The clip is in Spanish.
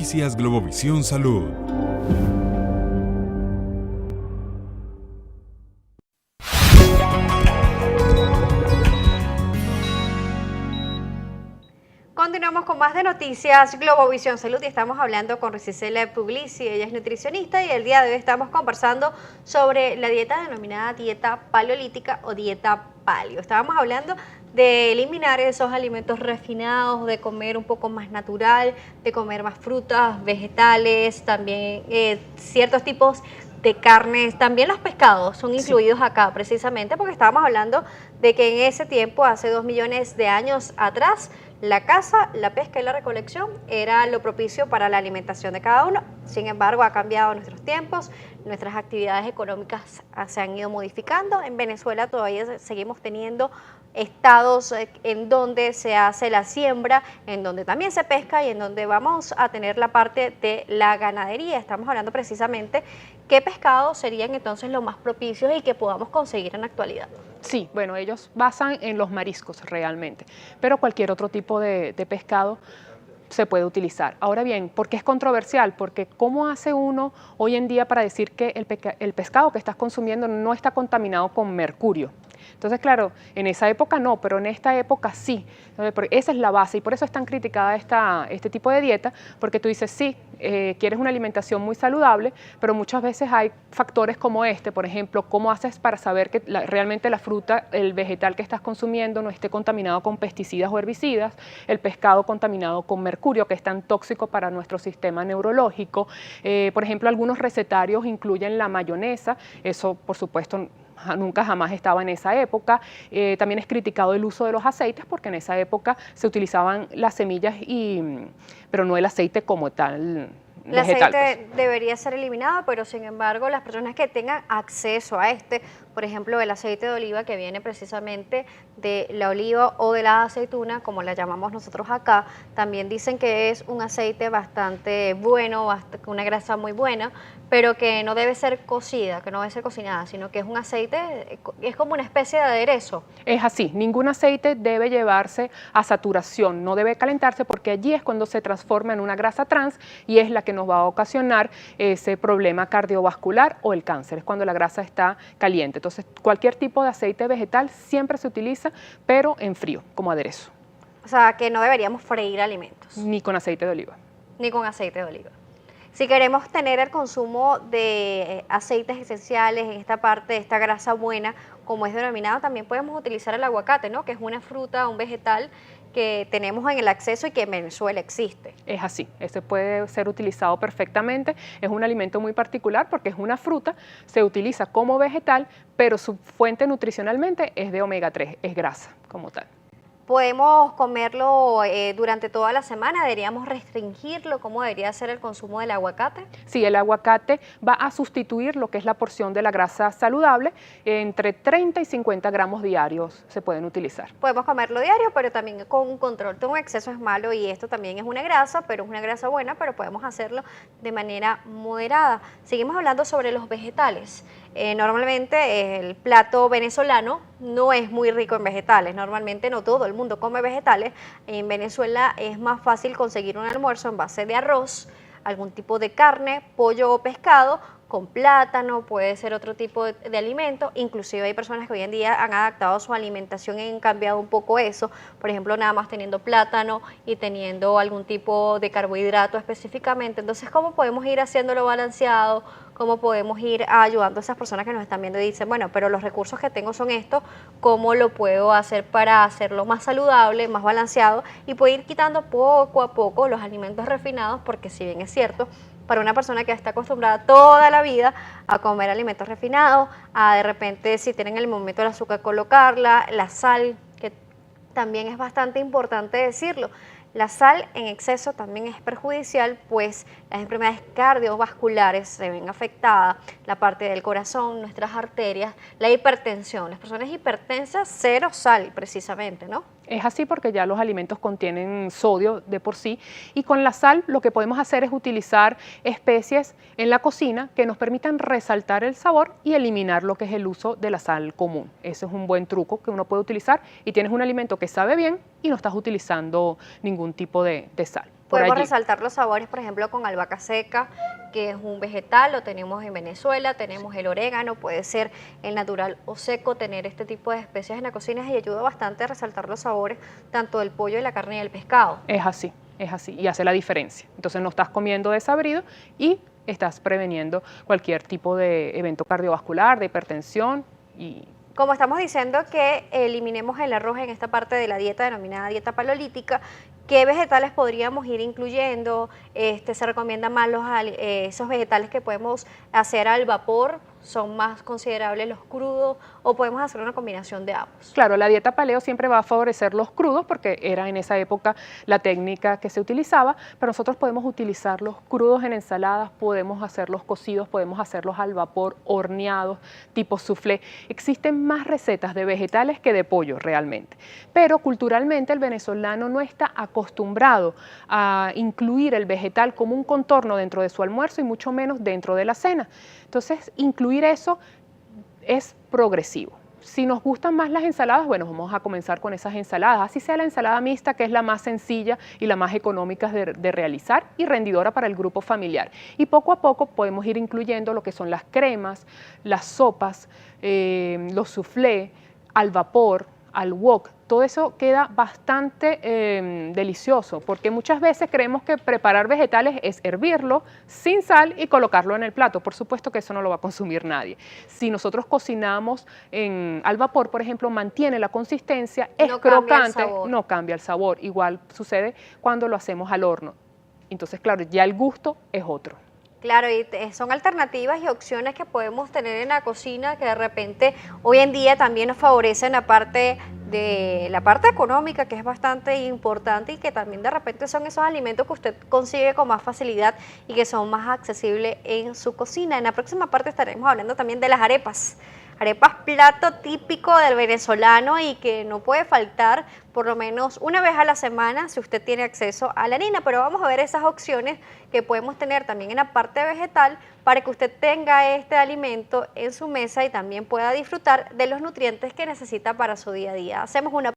Noticias Globovisión Salud. Continuamos con más de Noticias Globovisión Salud y estamos hablando con Ricisela Puglisi, ella es nutricionista y el día de hoy estamos conversando sobre la dieta denominada dieta paleolítica o dieta paleo. Estábamos hablando de eliminar esos alimentos refinados, de comer un poco más natural, de comer más frutas, vegetales, también ciertos tipos de carnes, también los pescados son incluidos acá precisamente porque estábamos hablando de que en ese tiempo, hace 2 millones de años atrás, la caza, la pesca y la recolección era lo propicio para la alimentación de cada uno. Sin embargo, ha cambiado nuestros tiempos, nuestras actividades económicas se han ido modificando. En Venezuela todavía seguimos teniendo estados en donde se hace la siembra, en donde también se pesca y en donde vamos a tener la parte de la ganadería. Estamos hablando precisamente qué pescados serían entonces los más propicios y que podamos conseguir en la actualidad. Sí, bueno, ellos basan en los mariscos realmente, pero cualquier otro tipo de pescado se puede utilizar. Ahora bien, ¿por qué es controversial? Porque ¿cómo hace uno hoy en día para decir que el pescado que estás consumiendo no está contaminado con mercurio? Entonces, claro, en esa época no, pero en esta época sí. Esa es la base y por eso es tan criticada este tipo de dieta, porque tú dices, sí, quieres una alimentación muy saludable, pero muchas veces hay factores como este, por ejemplo, ¿cómo haces para saber que realmente la fruta, el vegetal que estás consumiendo no esté contaminado con pesticidas o herbicidas, el pescado contaminado con mercurio, que es tan tóxico para nuestro sistema neurológico? Por ejemplo, algunos recetarios incluyen la mayonesa, eso por supuesto nunca jamás estaba en esa época. También es criticado el uso de los aceites porque en esa época se utilizaban las semillas, pero no el aceite como tal. El aceite debería ser eliminado, pero sin embargo las personas que tengan acceso a por ejemplo el aceite de oliva que viene precisamente de la oliva o de la aceituna, como la llamamos nosotros acá, también dicen que es un aceite bastante bueno, una grasa muy buena, pero que no debe ser cocida, que no debe ser cocinada, sino que es un aceite, es como una especie de aderezo. Es así, ningún aceite debe llevarse a saturación, no debe calentarse porque allí es cuando se transforma en una grasa trans y es la que nos va a ocasionar ese problema cardiovascular o el cáncer, es cuando la grasa está caliente. Entonces, cualquier tipo de aceite vegetal siempre se utiliza, pero en frío, como aderezo. O sea, que no deberíamos freír alimentos. Ni con aceite de oliva. Ni con aceite de oliva. Si queremos tener el consumo de aceites esenciales en esta parte, esta grasa buena, como es denominado, también podemos utilizar el aguacate, ¿no? Que es una fruta, un vegetal que tenemos en el acceso y que en Venezuela existe. Es así, ese puede ser utilizado perfectamente, es un alimento muy particular porque es una fruta, se utiliza como vegetal, pero su fuente nutricionalmente es de omega 3, es grasa como tal. ¿Podemos comerlo durante toda la semana? ¿Deberíamos restringirlo? ¿Cómo debería ser el consumo del aguacate? Sí, el aguacate va a sustituir lo que es la porción de la grasa saludable, entre 30 y 50 gramos diarios se pueden utilizar. Podemos comerlo diario, pero también con un control. Un exceso es malo y esto también es una grasa, pero es una grasa buena, pero podemos hacerlo de manera moderada. Seguimos hablando sobre los vegetales. Normalmente el plato venezolano no es muy rico en vegetales, normalmente no todo el mundo come vegetales. En Venezuela es más fácil conseguir un almuerzo en base de arroz, algún tipo de carne, pollo o pescado, con plátano, puede ser otro tipo de alimento. Inclusive hay personas que hoy en día han adaptado su alimentación y han cambiado un poco eso, por ejemplo nada más teniendo plátano y teniendo algún tipo de carbohidrato específicamente. Entonces, ¿cómo podemos ir haciéndolo balanceado? ¿Cómo podemos ir ayudando a esas personas que nos están viendo y dicen, bueno, pero los recursos que tengo son estos, ¿cómo lo puedo hacer para hacerlo más saludable, más balanceado y poder ir quitando poco a poco los alimentos refinados? Porque si bien es cierto, para una persona que está acostumbrada toda la vida a comer alimentos refinados, a de repente si tienen el momento del azúcar colocarla, la sal, que también es bastante importante decirlo. La sal en exceso también es perjudicial, pues las enfermedades cardiovasculares se ven afectadas, la parte del corazón, nuestras arterias, la hipertensión. Las personas hipertensas, cero sal precisamente, ¿no? Es así porque ya los alimentos contienen sodio de por sí y con la sal lo que podemos hacer es utilizar especies en la cocina que nos permitan resaltar el sabor y eliminar lo que es el uso de la sal común. Ese es un buen truco que uno puede utilizar y tienes un alimento que sabe bien y no estás utilizando ningún tipo de sal. Podemos allí. resaltar los sabores, por ejemplo, con albahaca seca, que es un vegetal, lo tenemos en Venezuela, tenemos el orégano, puede ser el natural o seco, tener este tipo de especias en la cocina y ayuda bastante a resaltar los sabores tanto del pollo, de la carne y del pescado. Es así, y hace la diferencia. Entonces no estás comiendo desabrido y estás preveniendo cualquier tipo de evento cardiovascular, de hipertensión y Como estamos diciendo que eliminemos el arroz en esta parte de la dieta denominada dieta paleolítica, ¿qué vegetales podríamos ir incluyendo? Se recomiendan más esos vegetales que podemos hacer al vapor, son más considerables los crudos, o podemos hacer una combinación de ambos. claro, la dieta paleo siempre va a favorecer los crudos porque era en esa época la técnica que se utilizaba, pero nosotros podemos utilizar los crudos en ensaladas, podemos hacerlos cocidos, podemos hacerlos al vapor, horneados, tipo soufflé. Existen más recetas de vegetales que de pollo realmente, pero culturalmente el venezolano no está acostumbrado a incluir el vegetal como un contorno dentro de su almuerzo y mucho menos dentro de la cena. Entonces, incluir eso es progresivo. Si nos gustan más las ensaladas, bueno, vamos a comenzar con esas ensaladas, así sea la ensalada mixta, que es la más sencilla y la más económica de realizar y rendidora para el grupo familiar. Y poco a poco podemos ir incluyendo lo que son las cremas, las sopas, los soufflés, al vapor, al wok. Todo eso queda bastante delicioso, porque muchas veces creemos que preparar vegetales es hervirlo sin sal y colocarlo en el plato. Por supuesto que eso no lo va a consumir nadie. Si nosotros cocinamos al vapor, por ejemplo, mantiene la consistencia, es No cambia el crocante, sabor. no cambia el sabor. Igual sucede cuando lo hacemos al horno. Entonces, claro, ya el gusto es otro. Claro, y son alternativas y opciones que podemos tener en la cocina que de repente hoy en día también nos favorecen la parte económica, que es bastante importante y que también de repente son esos alimentos que usted consigue con más facilidad y que son más accesibles en su cocina. En la próxima parte estaremos hablando también de las arepas. Arepas, plato típico del venezolano y que no puede faltar por lo menos una vez a la semana si usted tiene acceso a la harina, pero vamos a ver esas opciones que podemos tener también en la parte vegetal para que usted tenga este alimento en su mesa y también pueda disfrutar de los nutrientes que necesita para su día a día. Hacemos una